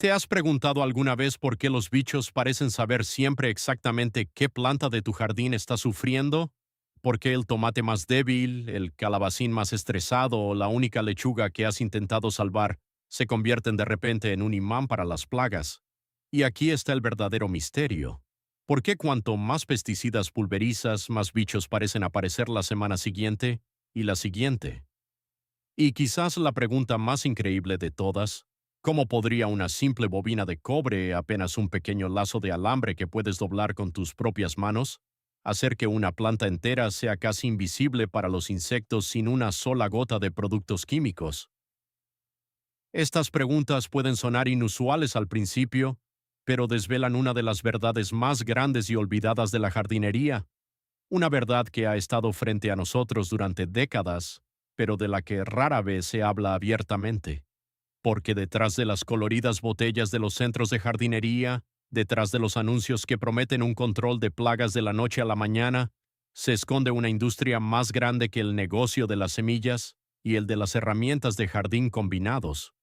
¿Te has preguntado alguna vez por qué los bichos parecen saber siempre exactamente qué planta de tu jardín está sufriendo? ¿Por qué el tomate más débil, el calabacín más estresado o la única lechuga que has intentado salvar se convierten de repente en un imán para las plagas? Y aquí está el verdadero misterio. ¿Por qué cuanto más pesticidas pulverizas, más bichos parecen aparecer la semana siguiente y la siguiente? Y quizás la pregunta más increíble de todas: ¿cómo podría una simple bobina de cobre, apenas un pequeño lazo de alambre que puedes doblar con tus propias manos, hacer que una planta entera sea casi invisible para los insectos sin una sola gota de productos químicos? Estas preguntas pueden sonar inusuales al principio, pero desvelan una de las verdades más grandes y olvidadas de la jardinería, una verdad que ha estado frente a nosotros durante décadas, pero de la que rara vez se habla abiertamente. Porque detrás de las coloridas botellas de los centros de jardinería, detrás de los anuncios que prometen un control de plagas de la noche a la mañana, se esconde una industria más grande que el negocio de las semillas y el de las herramientas de jardín combinados.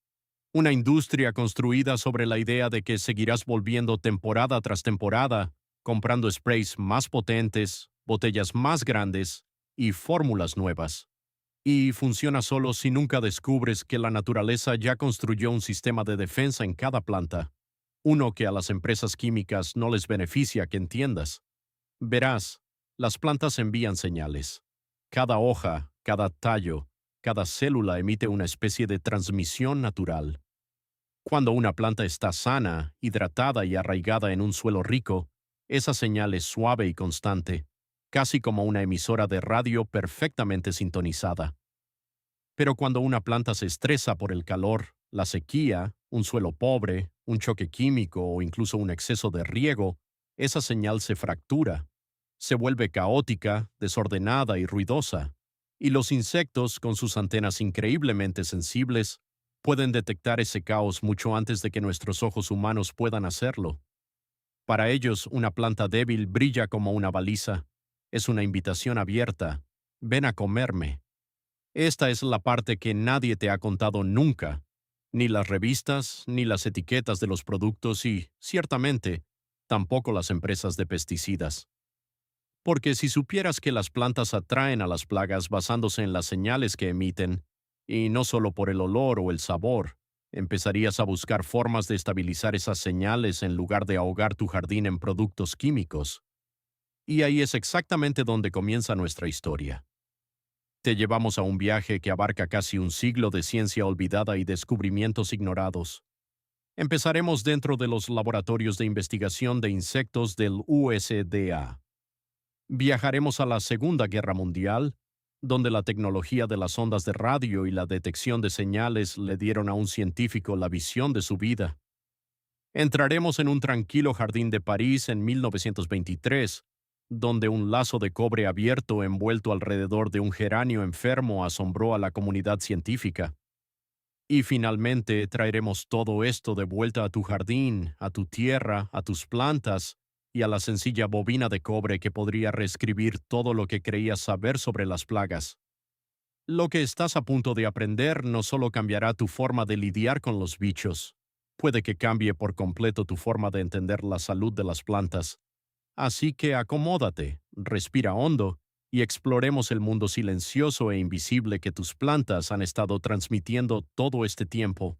Una industria construida sobre la idea de que seguirás volviendo temporada tras temporada, comprando sprays más potentes, botellas más grandes y fórmulas nuevas. Y funciona solo si nunca descubres que la naturaleza ya construyó un sistema de defensa en cada planta, uno que a las empresas químicas no les beneficia que entiendas. Verás, las plantas envían señales. Cada hoja, cada tallo, cada célula emite una especie de transmisión natural. Cuando una planta está sana, hidratada y arraigada en un suelo rico, esa señal es suave y constante, casi como una emisora de radio perfectamente sintonizada. Pero cuando una planta se estresa por el calor, la sequía, un suelo pobre, un choque químico o incluso un exceso de riego, esa señal se fractura, se vuelve caótica, desordenada y ruidosa, y los insectos, con sus antenas increíblemente sensibles, pueden detectar ese caos mucho antes de que nuestros ojos humanos puedan hacerlo. Para ellos, una planta débil brilla como una baliza. Es una invitación abierta. Ven a comerme. Esta es la parte que nadie te ha contado nunca, ni las revistas, ni las etiquetas de los productos y, ciertamente, tampoco las empresas de pesticidas. Porque si supieras que las plantas atraen a las plagas basándose en las señales que emiten, y no solo por el olor o el sabor, empezarías a buscar formas de estabilizar esas señales en lugar de ahogar tu jardín en productos químicos. Y ahí es exactamente donde comienza nuestra historia. Te llevamos a un viaje que abarca casi un siglo de ciencia olvidada y descubrimientos ignorados. Empezaremos dentro de los laboratorios de investigación de insectos del USDA. Viajaremos a la Segunda Guerra Mundial, donde la tecnología de las ondas de radio y la detección de señales le dieron a un científico la visión de su vida. Entraremos en un tranquilo jardín de París en 1923, donde un lazo de cobre abierto envuelto alrededor de un geranio enfermo asombró a la comunidad científica. Y finalmente traeremos todo esto de vuelta a tu jardín, a tu tierra, a tus plantas y a la sencilla bobina de cobre que podría reescribir todo lo que creías saber sobre las plagas. Lo que estás a punto de aprender no solo cambiará tu forma de lidiar con los bichos, puede que cambie por completo tu forma de entender la salud de las plantas. Así que acomódate, respira hondo y exploremos el mundo silencioso e invisible que tus plantas han estado transmitiendo todo este tiempo,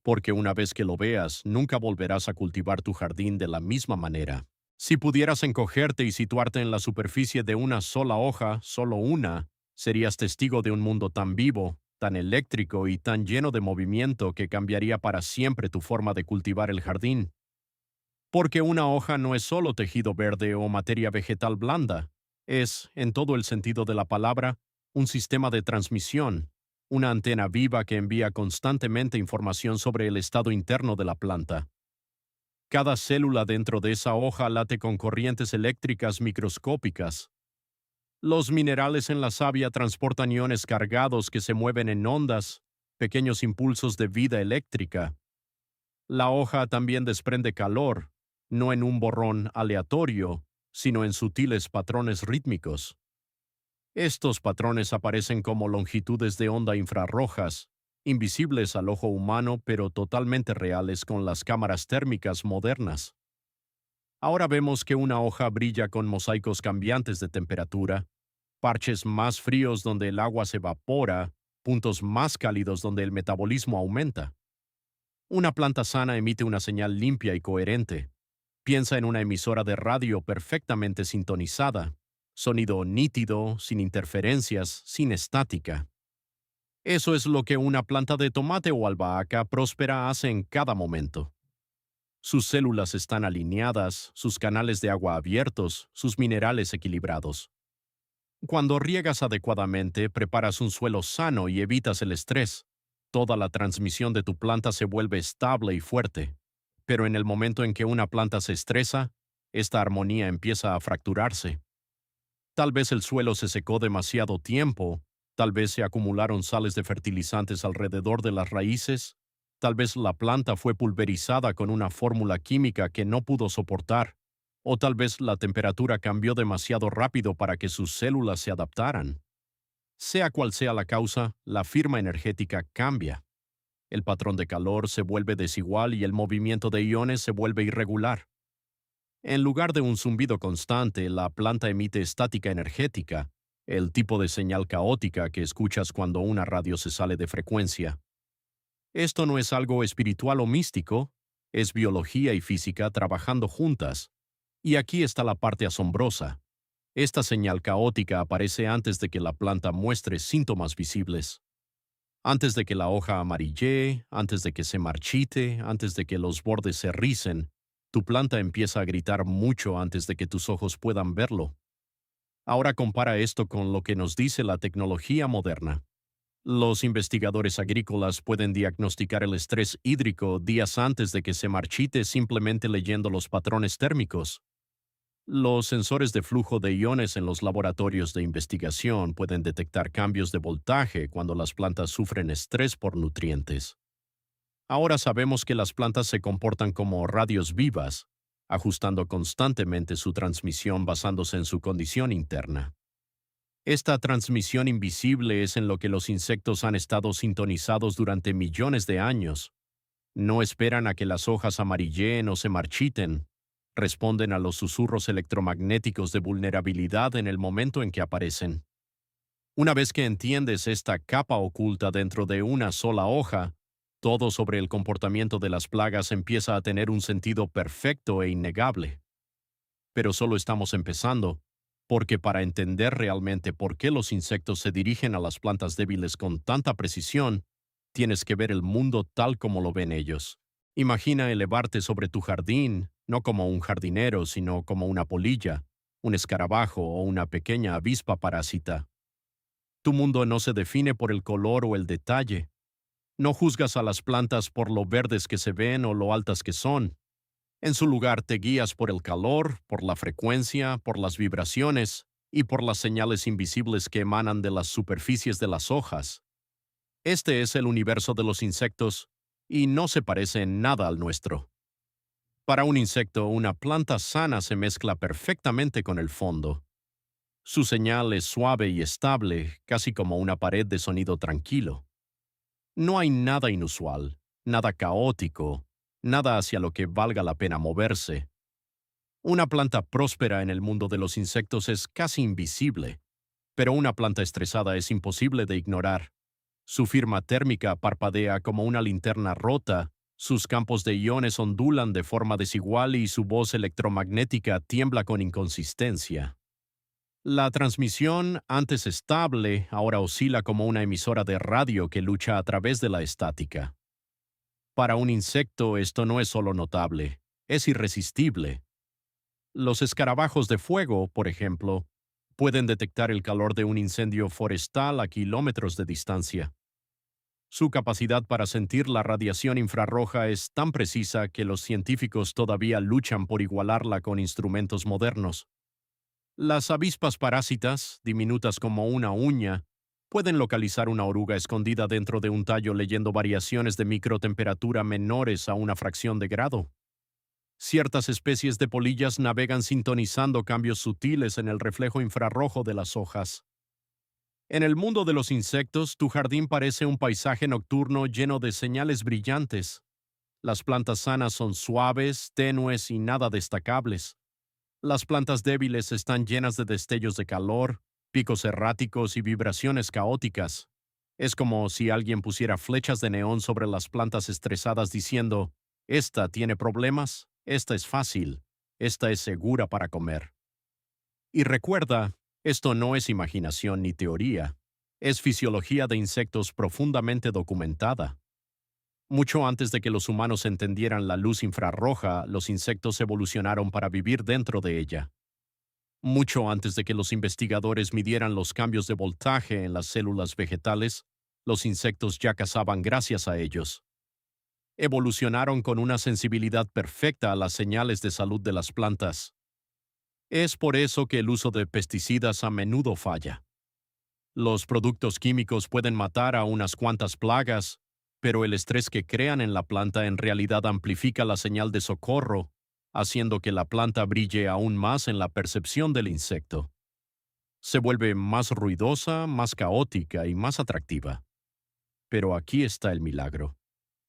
porque una vez que lo veas, nunca volverás a cultivar tu jardín de la misma manera. Si pudieras encogerte y situarte en la superficie de una sola hoja, solo una, serías testigo de un mundo tan vivo, tan eléctrico y tan lleno de movimiento que cambiaría para siempre tu forma de cultivar el jardín. Porque una hoja no es solo tejido verde o materia vegetal blanda, es, en todo el sentido de la palabra, un sistema de transmisión, una antena viva que envía constantemente información sobre el estado interno de la planta. Cada célula dentro de esa hoja late con corrientes eléctricas microscópicas. Los minerales en la savia transportan iones cargados que se mueven en ondas, pequeños impulsos de vida eléctrica. La hoja también desprende calor, no en un borrón aleatorio, sino en sutiles patrones rítmicos. Estos patrones aparecen como longitudes de onda infrarrojas, invisibles al ojo humano pero totalmente reales con las cámaras térmicas modernas. Ahora vemos que una hoja brilla con mosaicos cambiantes de temperatura, parches más fríos donde el agua se evapora, puntos más cálidos donde el metabolismo aumenta. Una planta sana emite una señal limpia y coherente. Piensa en una emisora de radio perfectamente sintonizada, sonido nítido, sin interferencias, sin estática. Eso es lo que una planta de tomate o albahaca próspera hace en cada momento. Sus células están alineadas, sus canales de agua abiertos, sus minerales equilibrados. Cuando riegas adecuadamente, preparas un suelo sano y evitas el estrés. Toda la transmisión de tu planta se vuelve estable y fuerte. Pero en el momento en que una planta se estresa, esta armonía empieza a fracturarse. Tal vez el suelo se secó demasiado tiempo, tal vez se acumularon sales de fertilizantes alrededor de las raíces, tal vez la planta fue pulverizada con una fórmula química que no pudo soportar, o tal vez la temperatura cambió demasiado rápido para que sus células se adaptaran. Sea cual sea la causa, la firma energética cambia. El patrón de calor se vuelve desigual y el movimiento de iones se vuelve irregular. En lugar de un zumbido constante, la planta emite estática energética, el tipo de señal caótica que escuchas cuando una radio se sale de frecuencia. Esto no es algo espiritual o místico, es biología y física trabajando juntas. Y aquí está la parte asombrosa. Esta señal caótica aparece antes de que la planta muestre síntomas visibles. Antes de que la hoja amarille, antes de que se marchite, antes de que los bordes se ricen, tu planta empieza a gritar mucho antes de que tus ojos puedan verlo. Ahora compara esto con lo que nos dice la tecnología moderna. Los investigadores agrícolas pueden diagnosticar el estrés hídrico días antes de que se marchite simplemente leyendo los patrones térmicos. Los sensores de flujo de iones en los laboratorios de investigación pueden detectar cambios de voltaje cuando las plantas sufren estrés por nutrientes. Ahora sabemos que las plantas se comportan como radios vivas, ajustando constantemente su transmisión basándose en su condición interna. Esta transmisión invisible es en lo que los insectos han estado sintonizados durante millones de años. No esperan a que las hojas amarilleen o se marchiten. Responden a los susurros electromagnéticos de vulnerabilidad en el momento en que aparecen. Una vez que entiendes esta capa oculta dentro de una sola hoja, todo sobre el comportamiento de las plagas empieza a tener un sentido perfecto e innegable. Pero solo estamos empezando, porque para entender realmente por qué los insectos se dirigen a las plantas débiles con tanta precisión, tienes que ver el mundo tal como lo ven ellos. Imagina elevarte sobre tu jardín, no como un jardinero, sino como una polilla, un escarabajo o una pequeña avispa parásita. Tu mundo no se define por el color o el detalle. No juzgas a las plantas por lo verdes que se ven o lo altas que son. En su lugar te guías por el calor, por la frecuencia, por las vibraciones y por las señales invisibles que emanan de las superficies de las hojas. Este es el universo de los insectos y no se parece en nada al nuestro. Para un insecto, una planta sana se mezcla perfectamente con el fondo. Su señal es suave y estable, casi como una pared de sonido tranquilo. No hay nada inusual, nada caótico, nada hacia lo que valga la pena moverse. Una planta próspera en el mundo de los insectos es casi invisible, pero una planta estresada es imposible de ignorar. Su firma térmica parpadea como una linterna rota, sus campos de iones ondulan de forma desigual y su voz electromagnética tiembla con inconsistencia. La transmisión, antes estable, ahora oscila como una emisora de radio que lucha a través de la estática. Para un insecto esto no es solo notable, es irresistible. Los escarabajos de fuego, por ejemplo, pueden detectar el calor de un incendio forestal a kilómetros de distancia. Su capacidad para sentir la radiación infrarroja es tan precisa que los científicos todavía luchan por igualarla con instrumentos modernos. Las avispas parásitas, diminutas como una uña, pueden localizar una oruga escondida dentro de un tallo leyendo variaciones de microtemperatura menores a una fracción de grado. Ciertas especies de polillas navegan sintonizando cambios sutiles en el reflejo infrarrojo de las hojas. En el mundo de los insectos, tu jardín parece un paisaje nocturno lleno de señales brillantes. Las plantas sanas son suaves, tenues y nada destacables. Las plantas débiles están llenas de destellos de calor, picos erráticos y vibraciones caóticas. Es como si alguien pusiera flechas de neón sobre las plantas estresadas diciendo, esta tiene problemas, esta es fácil, esta es segura para comer. Y recuerda, esto no es imaginación ni teoría, es fisiología de insectos profundamente documentada. Mucho antes de que los humanos entendieran la luz infrarroja, los insectos evolucionaron para vivir dentro de ella. Mucho antes de que los investigadores midieran los cambios de voltaje en las células vegetales, los insectos ya cazaban gracias a ellos. Evolucionaron con una sensibilidad perfecta a las señales de salud de las plantas. Es por eso que el uso de pesticidas a menudo falla. Los productos químicos pueden matar a unas cuantas plagas, pero el estrés que crean en la planta en realidad amplifica la señal de socorro, haciendo que la planta brille aún más en la percepción del insecto. Se vuelve más ruidosa, más caótica y más atractiva. Pero aquí está el milagro.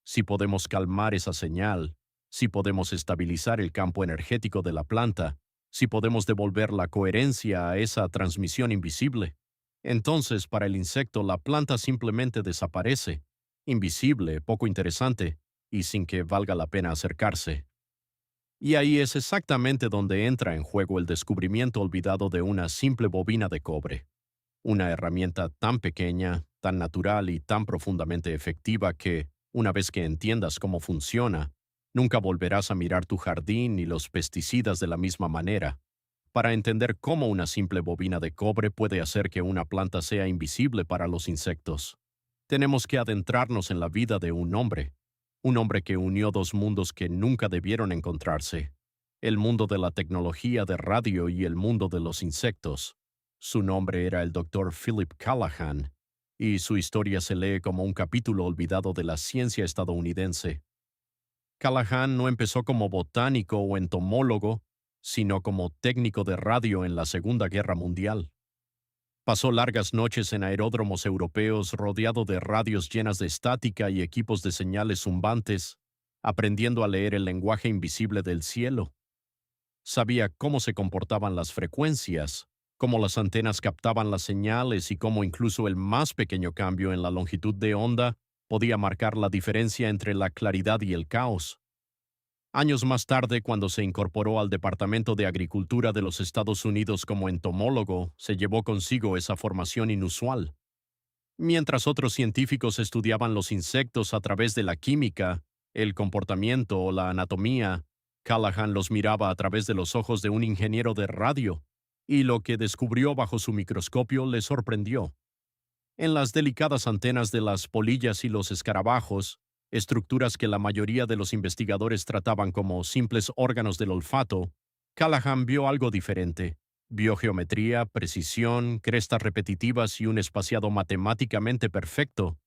Si podemos calmar esa señal, si podemos estabilizar el campo energético de la planta, si podemos devolver la coherencia a esa transmisión invisible, entonces para el insecto la planta simplemente desaparece, invisible, poco interesante, y sin que valga la pena acercarse. Y ahí es exactamente donde entra en juego el descubrimiento olvidado de una simple bobina de cobre. Una herramienta tan pequeña, tan natural y tan profundamente efectiva que, una vez que entiendas cómo funciona, nunca volverás a mirar tu jardín ni los pesticidas de la misma manera. Para entender cómo una simple bobina de cobre puede hacer que una planta sea invisible para los insectos, tenemos que adentrarnos en la vida de un hombre que unió dos mundos que nunca debieron encontrarse, el mundo de la tecnología de radio y el mundo de los insectos. Su nombre era el Dr. Philip Callahan, y su historia se lee como un capítulo olvidado de la ciencia estadounidense. Callahan no empezó como botánico o entomólogo, sino como técnico de radio en la Segunda Guerra Mundial. Pasó largas noches en aeródromos europeos rodeado de radios llenas de estática y equipos de señales zumbantes, aprendiendo a leer el lenguaje invisible del cielo. Sabía cómo se comportaban las frecuencias, cómo las antenas captaban las señales y cómo incluso el más pequeño cambio en la longitud de onda podía marcar la diferencia entre la claridad y el caos. Años más tarde, cuando se incorporó al Departamento de Agricultura de los Estados Unidos como entomólogo, se llevó consigo esa formación inusual. Mientras otros científicos estudiaban los insectos a través de la química, el comportamiento o la anatomía, Callahan los miraba a través de los ojos de un ingeniero de radio, y lo que descubrió bajo su microscopio le sorprendió. En las delicadas antenas de las polillas y los escarabajos, estructuras que la mayoría de los investigadores trataban como simples órganos del olfato, Callahan vio algo diferente. Vio geometría, precisión, crestas repetitivas y un espaciado matemáticamente perfecto.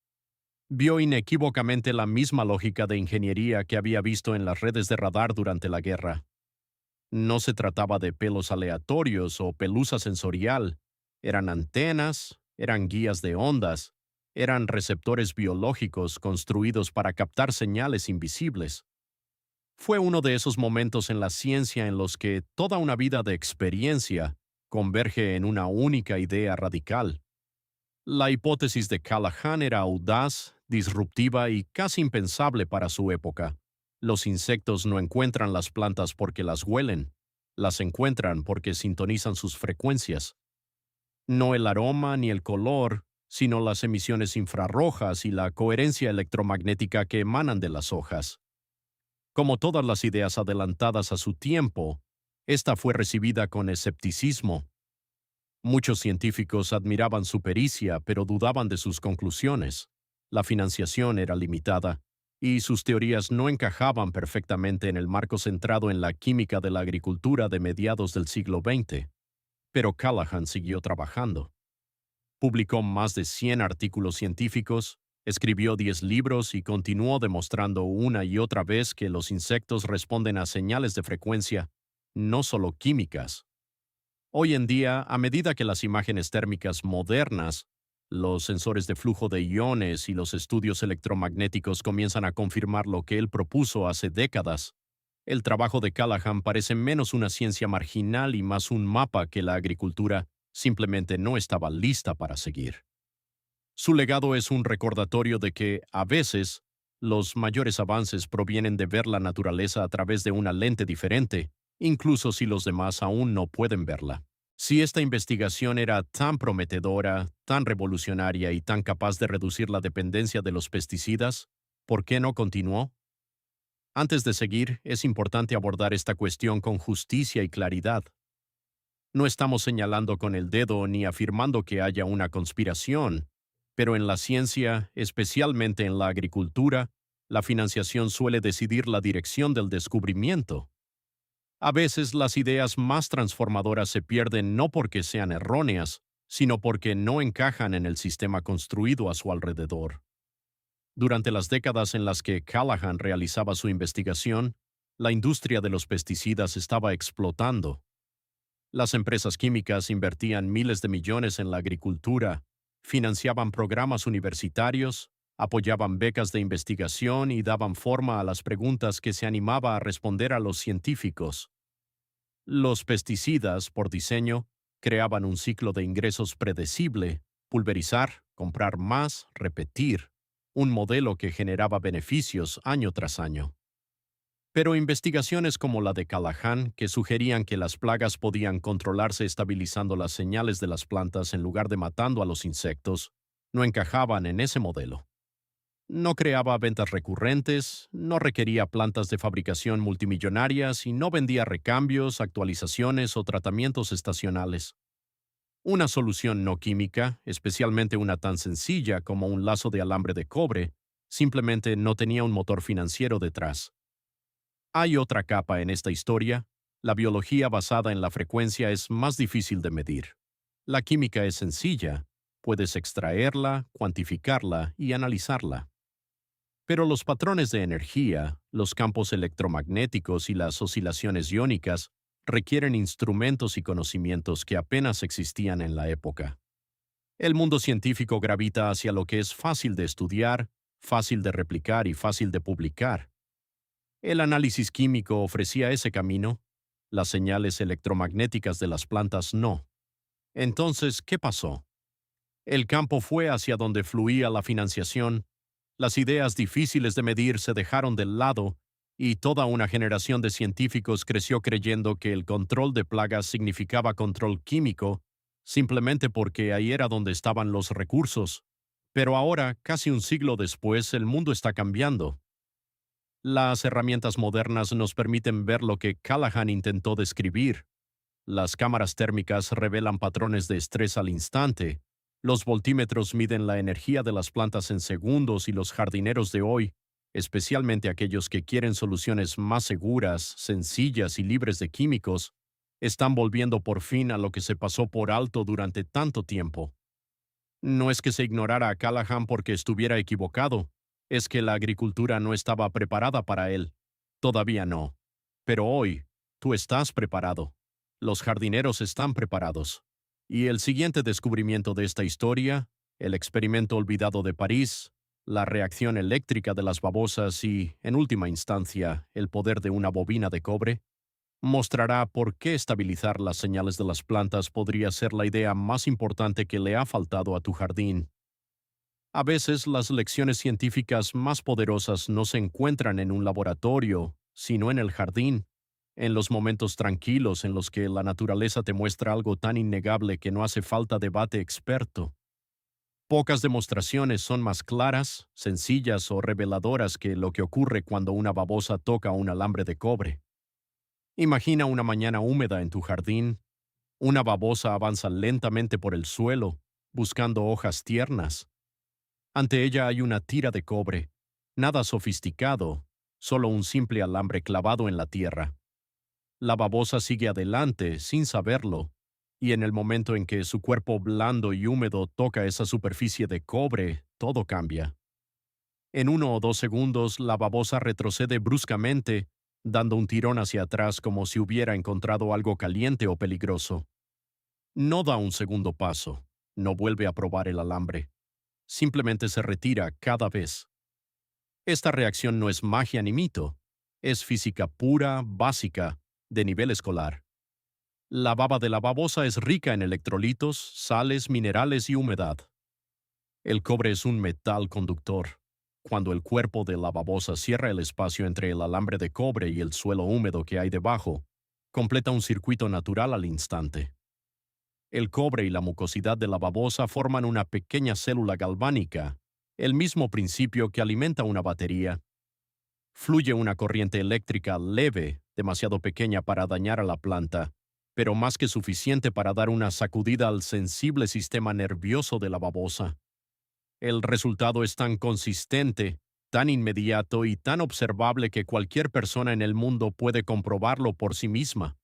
Vio inequívocamente la misma lógica de ingeniería que había visto en las redes de radar durante la guerra. No se trataba de pelos aleatorios o pelusa sensorial. Eran antenas, eran guías de ondas, eran receptores biológicos construidos para captar señales invisibles. Fue uno de esos momentos en la ciencia en los que toda una vida de experiencia converge en una única idea radical. La hipótesis de Callahan era audaz, disruptiva y casi impensable para su época. Los insectos no encuentran las plantas porque las huelen, las encuentran porque sintonizan sus frecuencias. No el aroma ni el color, sino las emisiones infrarrojas y la coherencia electromagnética que emanan de las hojas. Como todas las ideas adelantadas a su tiempo, esta fue recibida con escepticismo. Muchos científicos admiraban su pericia, pero dudaban de sus conclusiones. La financiación era limitada, y sus teorías no encajaban perfectamente en el marco centrado en la química de la agricultura de mediados del siglo XX. Pero Callahan siguió trabajando. Publicó más de 100 artículos científicos, escribió 10 libros y continuó demostrando una y otra vez que los insectos responden a señales de frecuencia, no solo químicas. Hoy en día, a medida que las imágenes térmicas modernas Los sensores de flujo de iones y los estudios electromagnéticos comienzan a confirmar lo que él propuso hace décadas. El trabajo de Callahan parece menos una ciencia marginal y más un mapa que la agricultura simplemente no estaba lista para seguir. Su legado es un recordatorio de que, a veces, los mayores avances provienen de ver la naturaleza a través de una lente diferente, incluso si los demás aún no pueden verla. Si esta investigación era tan prometedora, tan revolucionaria y tan capaz de reducir la dependencia de los pesticidas, ¿por qué no continuó? Antes de seguir, es importante abordar esta cuestión con justicia y claridad. No estamos señalando con el dedo ni afirmando que haya una conspiración, pero en la ciencia, especialmente en la agricultura, la financiación suele decidir la dirección del descubrimiento. A veces las ideas más transformadoras se pierden no porque sean erróneas, sino porque no encajan en el sistema construido a su alrededor. Durante las décadas en las que Callahan realizaba su investigación, la industria de los pesticidas estaba explotando. Las empresas químicas invertían miles de millones en la agricultura, financiaban programas universitarios, apoyaban becas de investigación y daban forma a las preguntas que se animaba a responder a los científicos. Los pesticidas, por diseño, creaban un ciclo de ingresos predecible: pulverizar, comprar más, repetir, un modelo que generaba beneficios año tras año. Pero investigaciones como la de Callahan, que sugerían que las plagas podían controlarse estabilizando las señales de las plantas en lugar de matando a los insectos, no encajaban en ese modelo. No creaba ventas recurrentes, no requería plantas de fabricación multimillonarias y no vendía recambios, actualizaciones o tratamientos estacionales. Una solución no química, especialmente una tan sencilla como un lazo de alambre de cobre, simplemente no tenía un motor financiero detrás. Hay otra capa en esta historia: la biología basada en la frecuencia es más difícil de medir. La química es sencilla: puedes extraerla, cuantificarla y analizarla. Pero los patrones de energía, los campos electromagnéticos y las oscilaciones iónicas requieren instrumentos y conocimientos que apenas existían en la época. El mundo científico gravita hacia lo que es fácil de estudiar, fácil de replicar y fácil de publicar. El análisis químico ofrecía ese camino, las señales electromagnéticas de las plantas no. Entonces, ¿qué pasó? El campo fue hacia donde fluía la financiación, las ideas difíciles de medir se dejaron de lado y toda una generación de científicos creció creyendo que el control de plagas significaba control químico, simplemente porque ahí era donde estaban los recursos. Pero ahora, casi un siglo después, el mundo está cambiando. Las herramientas modernas nos permiten ver lo que Callahan intentó describir. Las cámaras térmicas revelan patrones de estrés al instante. Los voltímetros miden la energía de las plantas en segundos y los jardineros de hoy, especialmente aquellos que quieren soluciones más seguras, sencillas y libres de químicos, están volviendo por fin a lo que se pasó por alto durante tanto tiempo. No es que se ignorara a Callahan porque estuviera equivocado, es que la agricultura no estaba preparada para él. Todavía no. Pero hoy, tú estás preparado. Los jardineros están preparados. Y el siguiente descubrimiento de esta historia, el experimento olvidado de París, la reacción eléctrica de las babosas y, en última instancia, el poder de una bobina de cobre, mostrará por qué estabilizar las señales de las plantas podría ser la idea más importante que le ha faltado a tu jardín. A veces las lecciones científicas más poderosas no se encuentran en un laboratorio, sino en el jardín, en los momentos tranquilos en los que la naturaleza te muestra algo tan innegable que no hace falta debate experto. Pocas demostraciones son más claras, sencillas o reveladoras que lo que ocurre cuando una babosa toca un alambre de cobre. Imagina una mañana húmeda en tu jardín. Una babosa avanza lentamente por el suelo, buscando hojas tiernas. Ante ella hay una tira de cobre, nada sofisticado, solo un simple alambre clavado en la tierra. La babosa sigue adelante sin saberlo, y en el momento en que su cuerpo blando y húmedo toca esa superficie de cobre, todo cambia. En 1 o 2 segundos, la babosa retrocede bruscamente, dando un tirón hacia atrás como si hubiera encontrado algo caliente o peligroso. No da un segundo paso. no vuelve a probar el alambre. Simplemente se retira cada vez. Esta reacción no es magia ni mito. Es física pura, básica, de nivel escolar. La baba de la babosa es rica en electrolitos, sales, minerales y humedad. El cobre es un metal conductor. Cuando el cuerpo de la babosa cierra el espacio entre el alambre de cobre y el suelo húmedo que hay debajo, completa un circuito natural al instante. El cobre y la mucosidad de la babosa forman una pequeña célula galvánica, el mismo principio que alimenta una batería. Fluye una corriente eléctrica leve, demasiado pequeña para dañar a la planta, pero más que suficiente para dar una sacudida al sensible sistema nervioso de la babosa. El resultado es tan consistente, tan inmediato y tan observable que cualquier persona en el mundo puede comprobarlo por sí misma.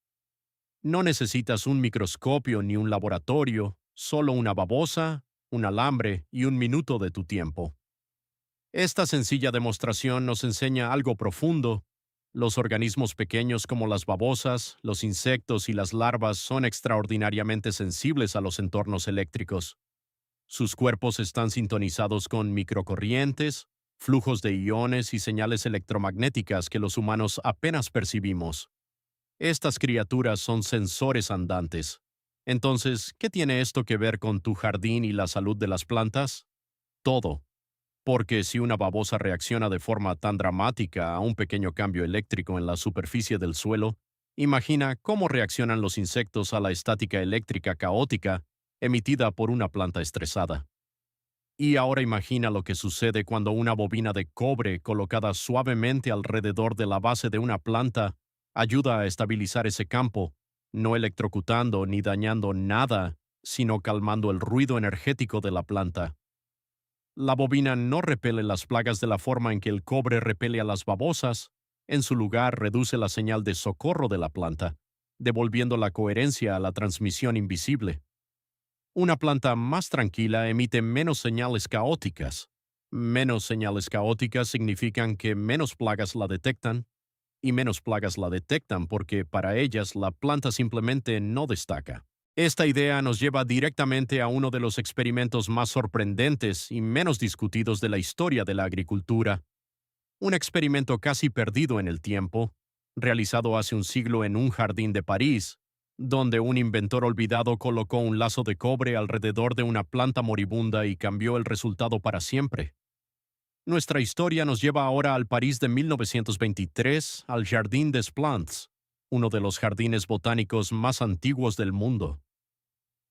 No necesitas un microscopio ni un laboratorio, solo una babosa, un alambre y un minuto de tu tiempo. Esta sencilla demostración nos enseña algo profundo. Los organismos pequeños como las babosas, los insectos y las larvas son extraordinariamente sensibles a los entornos eléctricos. Sus cuerpos están sintonizados con microcorrientes, flujos de iones y señales electromagnéticas que los humanos apenas percibimos. Estas criaturas son sensores andantes. Entonces, ¿qué tiene esto que ver con tu jardín y la salud de las plantas? Todo. Porque si una babosa reacciona de forma tan dramática a un pequeño cambio eléctrico en la superficie del suelo, imagina cómo reaccionan los insectos a la estática eléctrica caótica emitida por una planta estresada. Y ahora imagina lo que sucede cuando una bobina de cobre colocada suavemente alrededor de la base de una planta ayuda a estabilizar ese campo, no electrocutando ni dañando nada, sino calmando el ruido energético de la planta. La bobina no repele las plagas de la forma en que el cobre repele a las babosas, en su lugar reduce la señal de socorro de la planta, devolviendo la coherencia a la transmisión invisible. Una planta más tranquila emite menos señales caóticas. Menos señales caóticas significan que menos plagas la detectan, y menos plagas la detectan porque para ellas la planta simplemente no destaca. Esta idea nos lleva directamente a uno de los experimentos más sorprendentes y menos discutidos de la historia de la agricultura. Un experimento casi perdido en el tiempo, realizado hace un siglo en un jardín de París, donde un inventor olvidado colocó un lazo de cobre alrededor de una planta moribunda y cambió el resultado para siempre. Nuestra historia nos lleva ahora al París de 1923, al Jardin des Plantes, uno de los jardines botánicos más antiguos del mundo.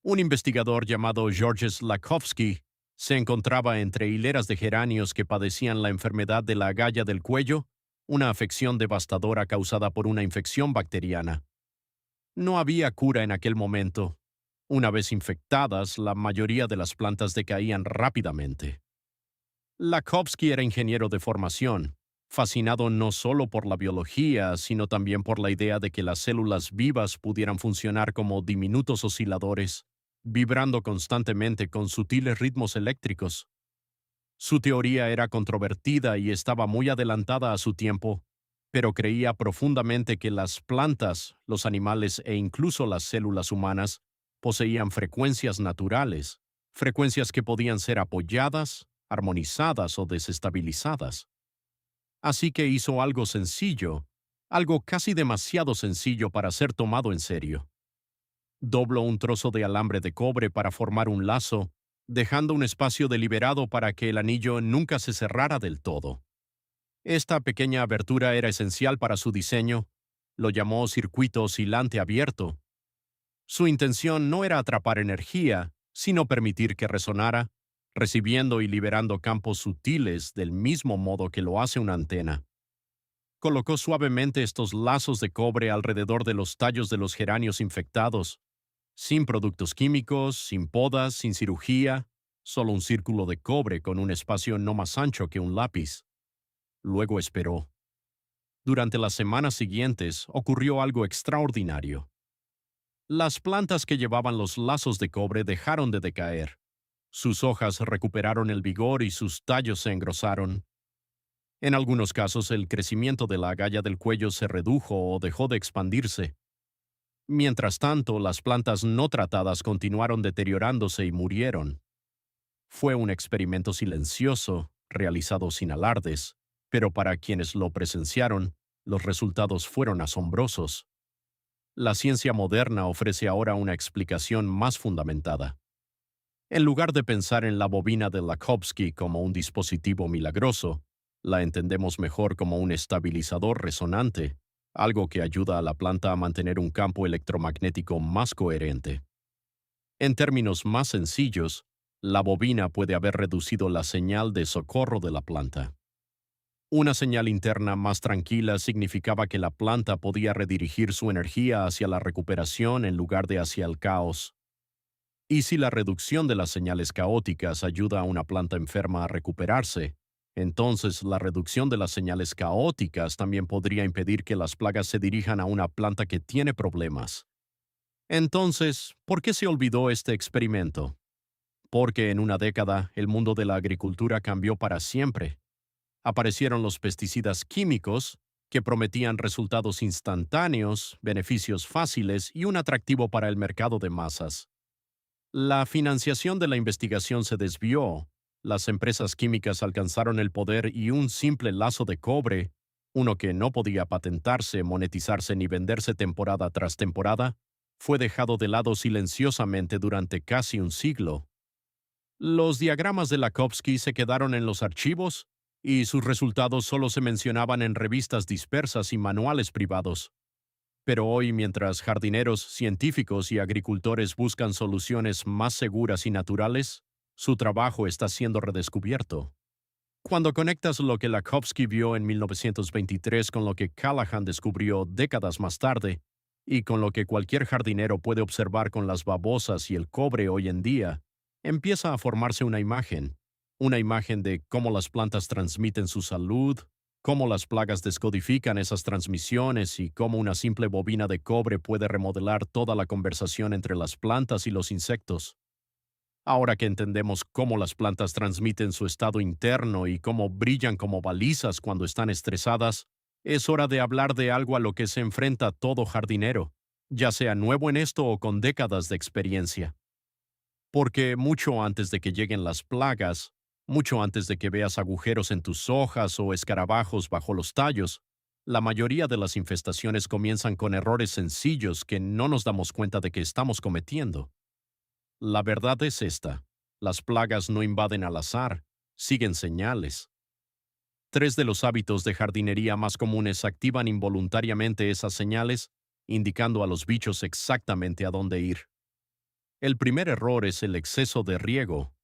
Un investigador llamado Georges Lakhovsky se encontraba entre hileras de geranios que padecían la enfermedad de la agalla del cuello, una afección devastadora causada por una infección bacteriana. No había cura en aquel momento. Una vez infectadas, la mayoría de las plantas decaían rápidamente. Lakhovsky era ingeniero de formación, fascinado no solo por la biología, sino también por la idea de que las células vivas pudieran funcionar como diminutos osciladores, vibrando constantemente con sutiles ritmos eléctricos. Su teoría era controvertida y estaba muy adelantada a su tiempo, pero creía profundamente que las plantas, los animales e incluso las células humanas poseían frecuencias naturales, frecuencias que podían ser apoyadas, armonizadas o desestabilizadas. Así que hizo algo sencillo, algo casi demasiado sencillo para ser tomado en serio. Dobló un trozo de alambre de cobre para formar un lazo, dejando un espacio deliberado para que el anillo nunca se cerrara del todo. Esta pequeña abertura era esencial para su diseño. Lo llamó circuito oscilante abierto. Su intención no era atrapar energía, sino permitir que resonara, recibiendo y liberando campos sutiles del mismo modo que lo hace una antena. Colocó suavemente estos lazos de cobre alrededor de los tallos de los geranios infectados, sin productos químicos, sin podas, sin cirugía, solo un círculo de cobre con un espacio no más ancho que un lápiz. Luego esperó. Durante las semanas siguientes ocurrió algo extraordinario. Las plantas que llevaban los lazos de cobre dejaron de decaer. Sus hojas recuperaron el vigor y sus tallos se engrosaron. En algunos casos el crecimiento de la agalla del cuello se redujo o dejó de expandirse. Mientras tanto, las plantas no tratadas continuaron deteriorándose y murieron. Fue un experimento silencioso, realizado sin alardes, pero para quienes lo presenciaron, los resultados fueron asombrosos. La ciencia moderna ofrece ahora una explicación más fundamentada. En lugar de pensar en la bobina de Lakhovsky como un dispositivo milagroso, la entendemos mejor como un estabilizador resonante, algo que ayuda a la planta a mantener un campo electromagnético más coherente. En términos más sencillos, la bobina puede haber reducido la señal de socorro de la planta. Una señal interna más tranquila significaba que la planta podía redirigir su energía hacia la recuperación en lugar de hacia el caos. Y si la reducción de las señales caóticas ayuda a una planta enferma a recuperarse, entonces la reducción de las señales caóticas también podría impedir que las plagas se dirijan a una planta que tiene problemas. Entonces, ¿por qué se olvidó este experimento? Porque en una década el mundo de la agricultura cambió para siempre. Aparecieron los pesticidas químicos, que prometían resultados instantáneos, beneficios fáciles y un atractivo para el mercado de masas. La financiación de la investigación se desvió, las empresas químicas alcanzaron el poder y un simple lazo de cobre, uno que no podía patentarse, monetizarse ni venderse temporada tras temporada, fue dejado de lado silenciosamente durante casi un siglo. Los diagramas de Lakhovsky se quedaron en los archivos y sus resultados solo se mencionaban en revistas dispersas y manuales privados. Pero hoy, mientras jardineros, científicos y agricultores buscan soluciones más seguras y naturales, su trabajo está siendo redescubierto. Cuando conectas lo que Lakhovsky vio en 1923 con lo que Callahan descubrió décadas más tarde, y con lo que cualquier jardinero puede observar con las babosas y el cobre hoy en día, empieza a formarse una imagen de cómo las plantas transmiten su salud, cómo las plagas descodifican esas transmisiones y cómo una simple bobina de cobre puede remodelar toda la conversación entre las plantas y los insectos. Ahora que entendemos cómo las plantas transmiten su estado interno y cómo brillan como balizas cuando están estresadas, es hora de hablar de algo a lo que se enfrenta todo jardinero, ya sea nuevo en esto o con décadas de experiencia. Porque mucho antes de que lleguen las plagas, mucho antes de que veas agujeros en tus hojas o escarabajos bajo los tallos, la mayoría de las infestaciones comienzan con errores sencillos que no nos damos cuenta de que estamos cometiendo. La verdad es esta: las plagas no invaden al azar, siguen señales. Tres de los hábitos de jardinería más comunes activan involuntariamente esas señales, indicando a los bichos exactamente a dónde ir. El primer error es el exceso de riego.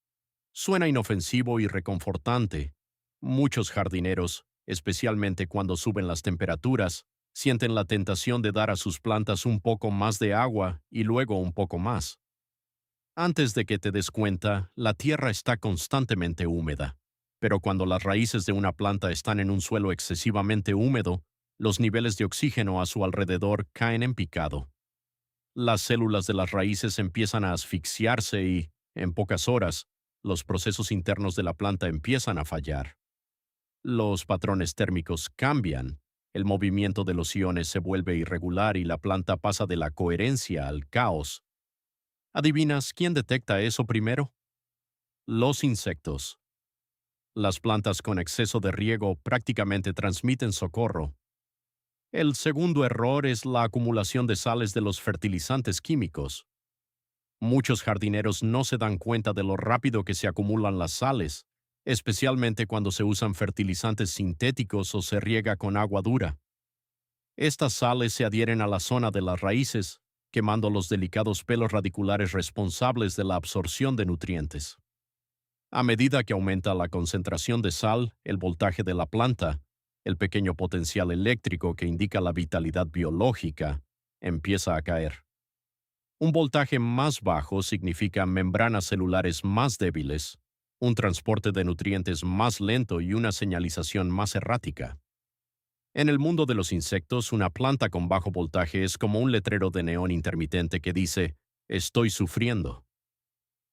Suena inofensivo y reconfortante. Muchos jardineros, especialmente cuando suben las temperaturas, sienten la tentación de dar a sus plantas un poco más de agua y luego un poco más. Antes de que te des cuenta, la tierra está constantemente húmeda. Pero cuando las raíces de una planta están en un suelo excesivamente húmedo, los niveles de oxígeno a su alrededor caen en picado. Las células de las raíces empiezan a asfixiarse y, en pocas horas, los procesos internos de la planta empiezan a fallar. Los patrones térmicos cambian, el movimiento de los iones se vuelve irregular y la planta pasa de la coherencia al caos. ¿Adivinas quién detecta eso primero? Los insectos. Las plantas con exceso de riego prácticamente transmiten socorro. El segundo error es la acumulación de sales de los fertilizantes químicos. Muchos jardineros no se dan cuenta de lo rápido que se acumulan las sales, especialmente cuando se usan fertilizantes sintéticos o se riega con agua dura. Estas sales se adhieren a la zona de las raíces, quemando los delicados pelos radiculares responsables de la absorción de nutrientes. A medida que aumenta la concentración de sal, el voltaje de la planta, el pequeño potencial eléctrico que indica la vitalidad biológica, empieza a caer. Un voltaje más bajo significa membranas celulares más débiles, un transporte de nutrientes más lento y una señalización más errática. En el mundo de los insectos, una planta con bajo voltaje es como un letrero de neón intermitente que dice: "Estoy sufriendo".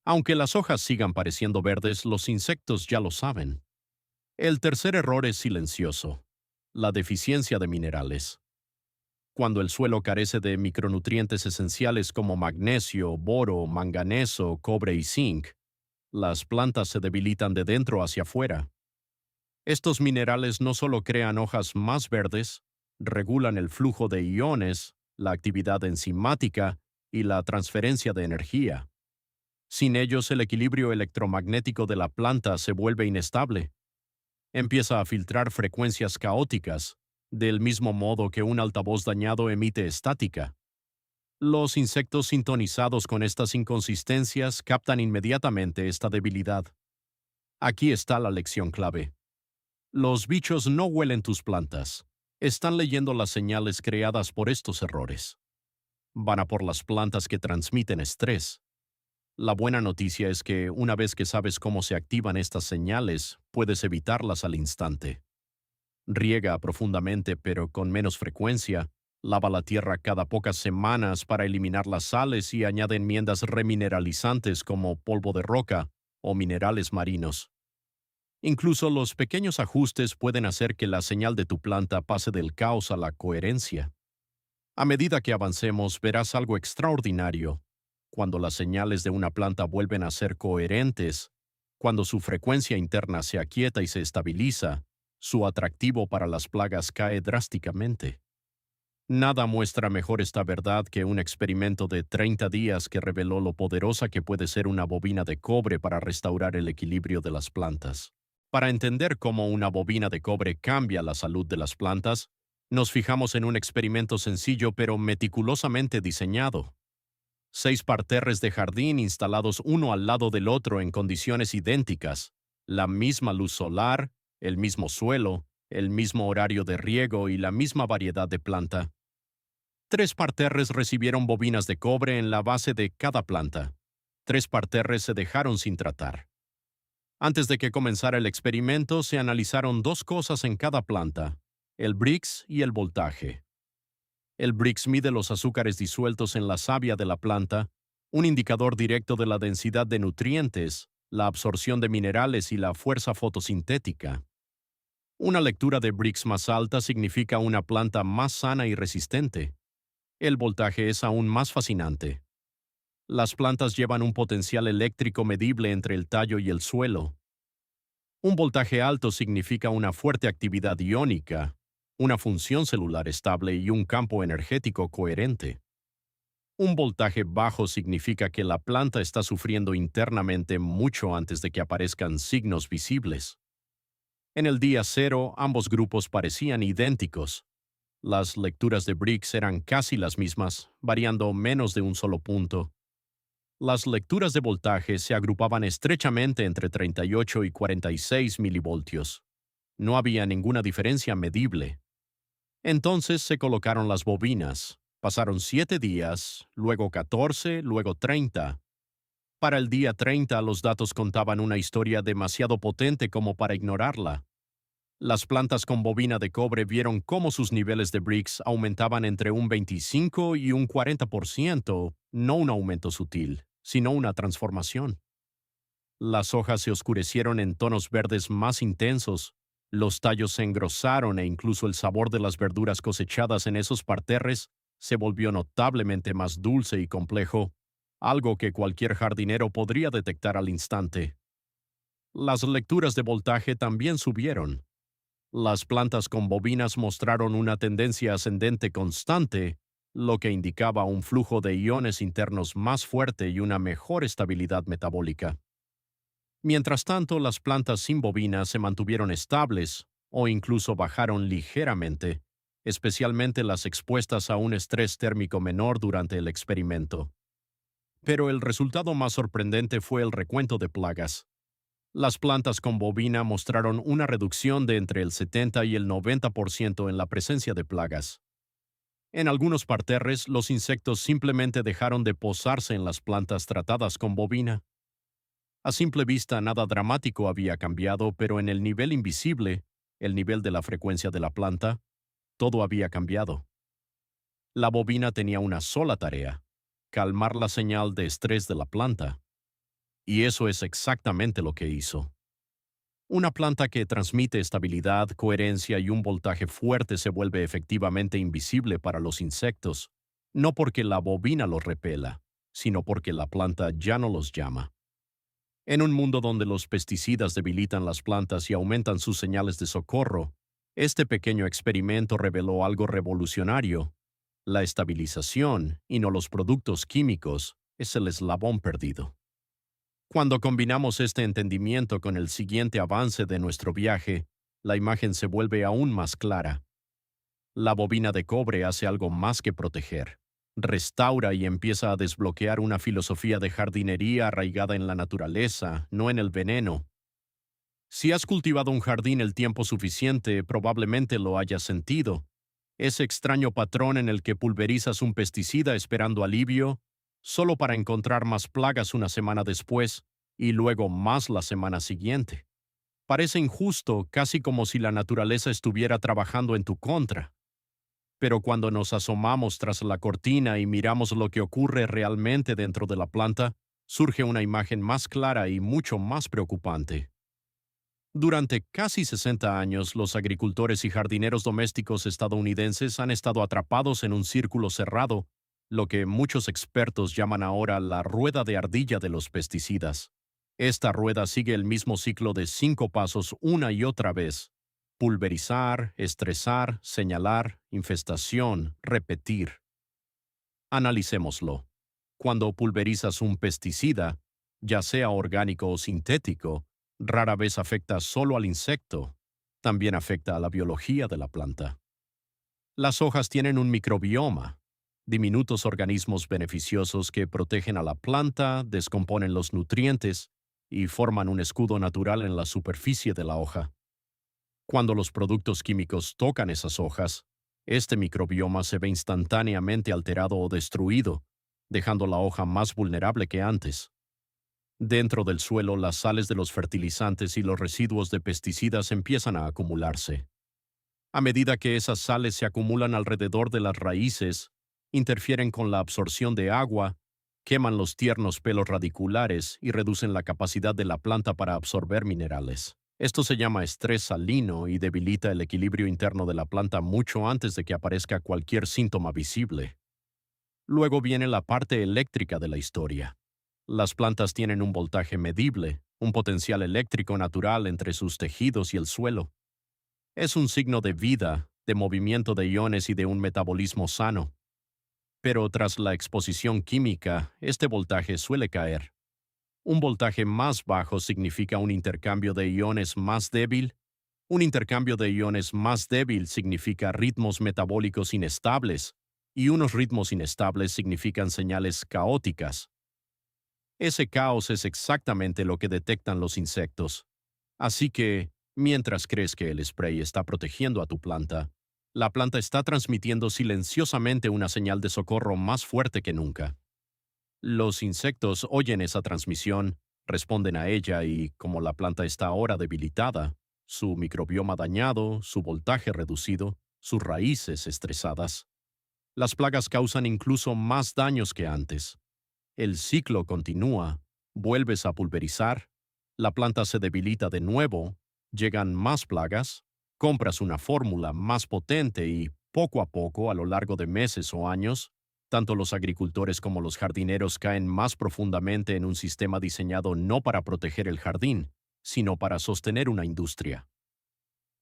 Aunque las hojas sigan pareciendo verdes, los insectos ya lo saben. El tercer error es silencioso: la deficiencia de minerales. Cuando el suelo carece de micronutrientes esenciales como magnesio, boro, manganeso, cobre y zinc, las plantas se debilitan de dentro hacia afuera. Estos minerales no solo crean hojas más verdes, regulan el flujo de iones, la actividad enzimática y la transferencia de energía. Sin ellos, el equilibrio electromagnético de la planta se vuelve inestable. Empieza a filtrar frecuencias caóticas, del mismo modo que un altavoz dañado emite estática. Los insectos sintonizados con estas inconsistencias captan inmediatamente esta debilidad. Aquí está la lección clave. Los bichos no huelen tus plantas. Están leyendo las señales creadas por estos errores. Van a por las plantas que transmiten estrés. La buena noticia es que una vez que sabes cómo se activan estas señales, puedes evitarlas al instante. Riega profundamente pero con menos frecuencia. Lava la tierra cada pocas semanas para eliminar las sales y añade enmiendas remineralizantes como polvo de roca o minerales marinos. Incluso los pequeños ajustes pueden hacer que la señal de tu planta pase del caos a la coherencia. A medida que avancemos, verás algo extraordinario. Cuando las señales de una planta vuelven a ser coherentes, cuando su frecuencia interna se aquieta y se estabiliza, su atractivo para las plagas cae drásticamente. Nada muestra mejor esta verdad que un experimento de 30 días que reveló lo poderosa que puede ser una bobina de cobre para restaurar el equilibrio de las plantas. Para entender cómo una bobina de cobre cambia la salud de las plantas, nos fijamos en un experimento sencillo pero meticulosamente diseñado. 6 parterres de jardín instalados uno al lado del otro en condiciones idénticas, la misma luz solar, el mismo suelo, el mismo horario de riego y la misma variedad de planta. 3 parterres recibieron bobinas de cobre en la base de cada planta. 3 parterres se dejaron sin tratar. Antes de que comenzara el experimento, se analizaron 2 cosas en cada planta: el Brix y el voltaje. El Brix mide los azúcares disueltos en la savia de la planta, un indicador directo de la densidad de nutrientes, la absorción de minerales y la fuerza fotosintética. Una lectura de Brix más alta significa una planta más sana y resistente. El voltaje es aún más fascinante. Las plantas llevan un potencial eléctrico medible entre el tallo y el suelo. Un voltaje alto significa una fuerte actividad iónica, una función celular estable y un campo energético coherente. Un voltaje bajo significa que la planta está sufriendo internamente mucho antes de que aparezcan signos visibles. En el día cero, ambos grupos parecían idénticos. Las lecturas de Briggs eran casi las mismas, variando menos de un solo punto. Las lecturas de voltaje se agrupaban estrechamente entre 38 y 46 milivoltios. No había ninguna diferencia medible. Entonces se colocaron las bobinas. Pasaron 7 días, luego 14, luego 30. Para el día 30 los datos contaban una historia demasiado potente como para ignorarla. Las plantas con bobina de cobre vieron cómo sus niveles de Brix aumentaban entre un 25 y un 40%, no un aumento sutil, sino una transformación. Las hojas se oscurecieron en tonos verdes más intensos, los tallos se engrosaron e incluso el sabor de las verduras cosechadas en esos parterres se volvió notablemente más dulce y complejo, algo que cualquier jardinero podría detectar al instante. Las lecturas de voltaje también subieron. Las plantas con bobinas mostraron una tendencia ascendente constante, lo que indicaba un flujo de iones internos más fuerte y una mejor estabilidad metabólica. Mientras tanto, las plantas sin bobinas se mantuvieron estables o incluso bajaron ligeramente, especialmente las expuestas a un estrés térmico menor durante el experimento. Pero el resultado más sorprendente fue el recuento de plagas. Las plantas con bobina mostraron una reducción de entre el 70 y el 90% en la presencia de plagas. En algunos parterres, los insectos simplemente dejaron de posarse en las plantas tratadas con bobina. A simple vista nada dramático había cambiado, pero en el nivel invisible, el nivel de la frecuencia de la planta, todo había cambiado. La bobina tenía una sola tarea: calmar la señal de estrés de la planta. Y eso es exactamente lo que hizo. Una planta que transmite estabilidad, coherencia y un voltaje fuerte se vuelve efectivamente invisible para los insectos, no porque la bobina los repela, sino porque la planta ya no los llama. En un mundo donde los pesticidas debilitan las plantas y aumentan sus señales de socorro, este pequeño experimento reveló algo revolucionario. La estabilización, y no los productos químicos, es el eslabón perdido. Cuando combinamos este entendimiento con el siguiente avance de nuestro viaje, la imagen se vuelve aún más clara. La bobina de cobre hace algo más que proteger. Restaura y empieza a desbloquear una filosofía de jardinería arraigada en la naturaleza, no en el veneno. Si has cultivado un jardín el tiempo suficiente, probablemente lo hayas sentido. Ese extraño patrón en el que pulverizas un pesticida esperando alivio, solo para encontrar más plagas una semana después, y luego más la semana siguiente. Parece injusto, casi como si la naturaleza estuviera trabajando en tu contra. Pero cuando nos asomamos tras la cortina y miramos lo que ocurre realmente dentro de la planta, surge una imagen más clara y mucho más preocupante. Durante casi 60 años, los agricultores y jardineros domésticos estadounidenses han estado atrapados en un círculo cerrado, lo que muchos expertos llaman ahora la rueda de ardilla de los pesticidas. Esta rueda sigue el mismo ciclo de 5 pasos una y otra vez: pulverizar, estresar, señalar, infestación, repetir. Analicémoslo. Cuando pulverizas un pesticida, ya sea orgánico o sintético, rara vez afecta solo al insecto, también afecta a la biología de la planta. Las hojas tienen un microbioma, diminutos organismos beneficiosos que protegen a la planta, descomponen los nutrientes y forman un escudo natural en la superficie de la hoja. Cuando los productos químicos tocan esas hojas, este microbioma se ve instantáneamente alterado o destruido, dejando la hoja más vulnerable que antes. Dentro del suelo, las sales de los fertilizantes y los residuos de pesticidas empiezan a acumularse. A medida que esas sales se acumulan alrededor de las raíces, interfieren con la absorción de agua, queman los tiernos pelos radiculares y reducen la capacidad de la planta para absorber minerales. Esto se llama estrés salino y debilita el equilibrio interno de la planta mucho antes de que aparezca cualquier síntoma visible. Luego viene la parte eléctrica de la historia. Las plantas tienen un voltaje medible, un potencial eléctrico natural entre sus tejidos y el suelo. Es un signo de vida, de movimiento de iones y de un metabolismo sano. Pero tras la exposición química, este voltaje suele caer. Un voltaje más bajo significa un intercambio de iones más débil. Un intercambio de iones más débil significa ritmos metabólicos inestables, y unos ritmos inestables significan señales caóticas. Ese caos es exactamente lo que detectan los insectos. Así que, mientras crees que el spray está protegiendo a tu planta, la planta está transmitiendo silenciosamente una señal de socorro más fuerte que nunca. Los insectos oyen esa transmisión, responden a ella y, como la planta está ahora debilitada, su microbioma dañado, su voltaje reducido, sus raíces estresadas, las plagas causan incluso más daños que antes. El ciclo continúa, vuelves a pulverizar, la planta se debilita de nuevo, llegan más plagas, compras una fórmula más potente y, poco a poco, a lo largo de meses o años, tanto los agricultores como los jardineros caen más profundamente en un sistema diseñado no para proteger el jardín, sino para sostener una industria.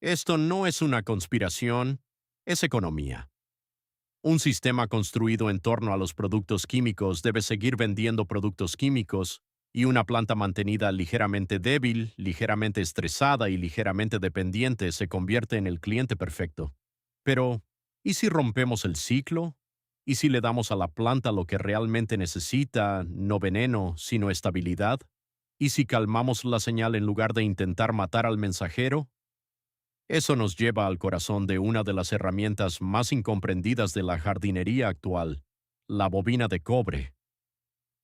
Esto no es una conspiración, es economía. Un sistema construido en torno a los productos químicos debe seguir vendiendo productos químicos, y una planta mantenida ligeramente débil, ligeramente estresada y ligeramente dependiente se convierte en el cliente perfecto. Pero, ¿y si rompemos el ciclo? ¿Y si le damos a la planta lo que realmente necesita, no veneno, sino estabilidad? ¿Y si calmamos la señal en lugar de intentar matar al mensajero? Eso nos lleva al corazón de una de las herramientas más incomprendidas de la jardinería actual, la bobina de cobre.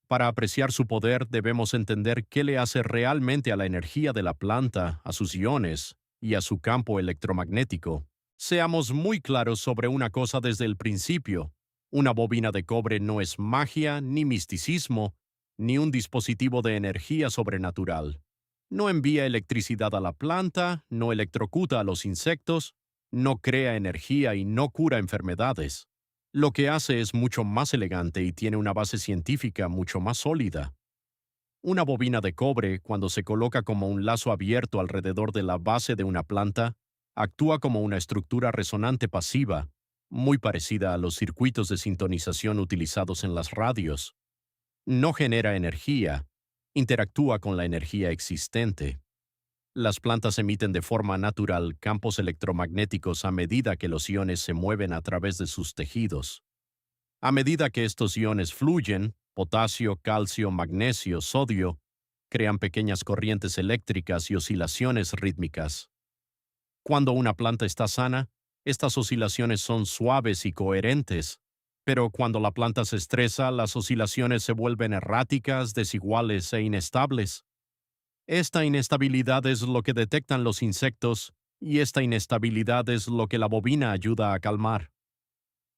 Para apreciar su poder debemos entender qué le hace realmente a la energía de la planta, a sus iones y a su campo electromagnético. Seamos muy claros sobre una cosa desde el principio: una bobina de cobre no es magia, ni misticismo, ni un dispositivo de energía sobrenatural. No envía electricidad a la planta, no electrocuta a los insectos, no crea energía y no cura enfermedades. Lo que hace es mucho más elegante y tiene una base científica mucho más sólida. Una bobina de cobre, cuando se coloca como un lazo abierto alrededor de la base de una planta, actúa como una estructura resonante pasiva, muy parecida a los circuitos de sintonización utilizados en las radios. No genera energía, interactúa con la energía existente. Las plantas emiten de forma natural campos electromagnéticos a medida que los iones se mueven a través de sus tejidos. A medida que estos iones fluyen, potasio, calcio, magnesio, sodio, crean pequeñas corrientes eléctricas y oscilaciones rítmicas. Cuando una planta está sana, estas oscilaciones son suaves y coherentes, pero cuando la planta se estresa, las oscilaciones se vuelven erráticas, desiguales e inestables. Esta inestabilidad es lo que detectan los insectos y esta inestabilidad es lo que la bobina ayuda a calmar.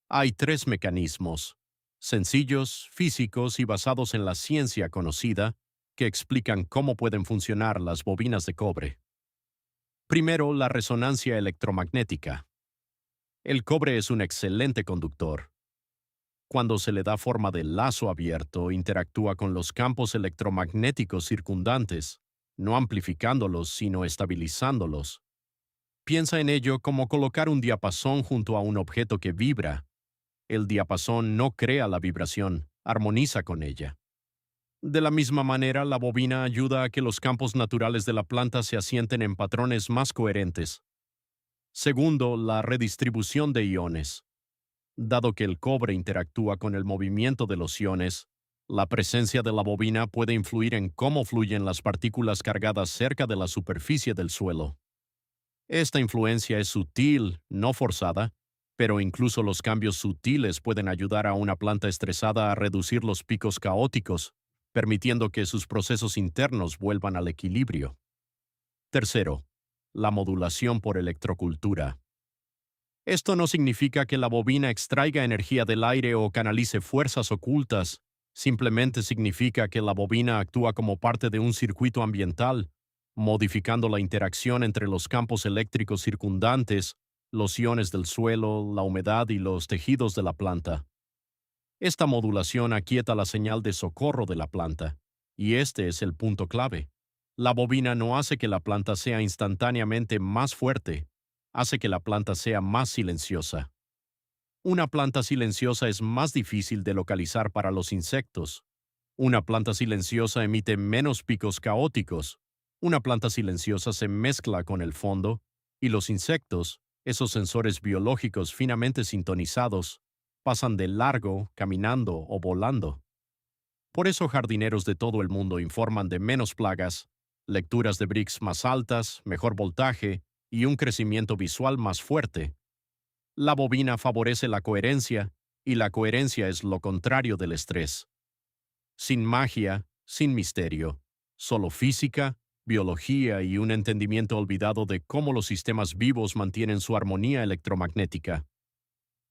Hay tres mecanismos, sencillos, físicos y basados en la ciencia conocida, que explican cómo pueden funcionar las bobinas de cobre. Primero, la resonancia electromagnética. El cobre es un excelente conductor. Cuando se le da forma de lazo abierto, interactúa con los campos electromagnéticos circundantes, no amplificándolos, sino estabilizándolos. Piensa en ello como colocar un diapasón junto a un objeto que vibra. El diapasón no crea la vibración, armoniza con ella. De la misma manera, la bobina ayuda a que los campos naturales de la planta se asienten en patrones más coherentes. Segundo, la redistribución de iones. Dado que el cobre interactúa con el movimiento de los iones, la presencia de la bobina puede influir en cómo fluyen las partículas cargadas cerca de la superficie del suelo. Esta influencia es sutil, no forzada, pero incluso los cambios sutiles pueden ayudar a una planta estresada a reducir los picos caóticos, permitiendo que sus procesos internos vuelvan al equilibrio. Tercero, la modulación por electrocultura. Esto no significa que la bobina extraiga energía del aire o canalice fuerzas ocultas, simplemente significa que la bobina actúa como parte de un circuito ambiental, modificando la interacción entre los campos eléctricos circundantes, los iones del suelo, la humedad y los tejidos de la planta. Esta modulación aquieta la señal de socorro de la planta, y este es el punto clave. La bobina no hace que la planta sea instantáneamente más fuerte, hace que la planta sea más silenciosa. Una planta silenciosa es más difícil de localizar para los insectos. Una planta silenciosa emite menos picos caóticos. Una planta silenciosa se mezcla con el fondo, y los insectos, esos sensores biológicos finamente sintonizados, pasan de largo, caminando o volando. Por eso jardineros de todo el mundo informan de menos plagas, lecturas de bricks más altas, mejor voltaje y un crecimiento visual más fuerte. La bobina favorece la coherencia, y la coherencia es lo contrario del estrés. Sin magia, sin misterio, solo física, biología y un entendimiento olvidado de cómo los sistemas vivos mantienen su armonía electromagnética.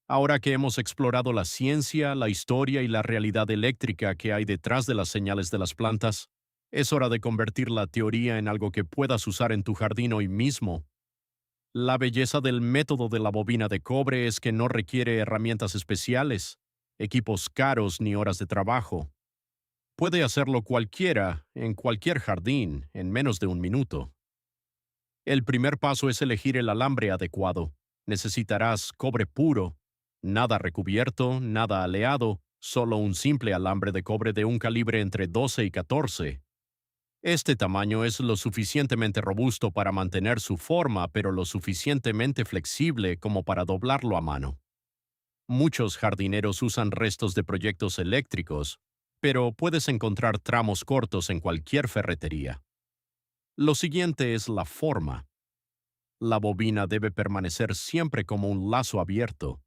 Ahora que hemos explorado la ciencia, la historia y la realidad eléctrica que hay detrás de las señales de las plantas, es hora de convertir la teoría en algo que puedas usar en tu jardín hoy mismo. La belleza del método de la bobina de cobre es que no requiere herramientas especiales, equipos caros ni horas de trabajo. Puede hacerlo cualquiera, en cualquier jardín, en menos de un minuto. El primer paso es elegir el alambre adecuado. Necesitarás cobre puro, nada recubierto, nada aleado, solo un simple alambre de cobre de un calibre entre 12 y 14. Este tamaño es lo suficientemente robusto para mantener su forma, pero lo suficientemente flexible como para doblarlo a mano. Muchos jardineros usan restos de proyectos eléctricos, pero puedes encontrar tramos cortos en cualquier ferretería. Lo siguiente es la forma. La bobina debe permanecer siempre como un lazo abierto.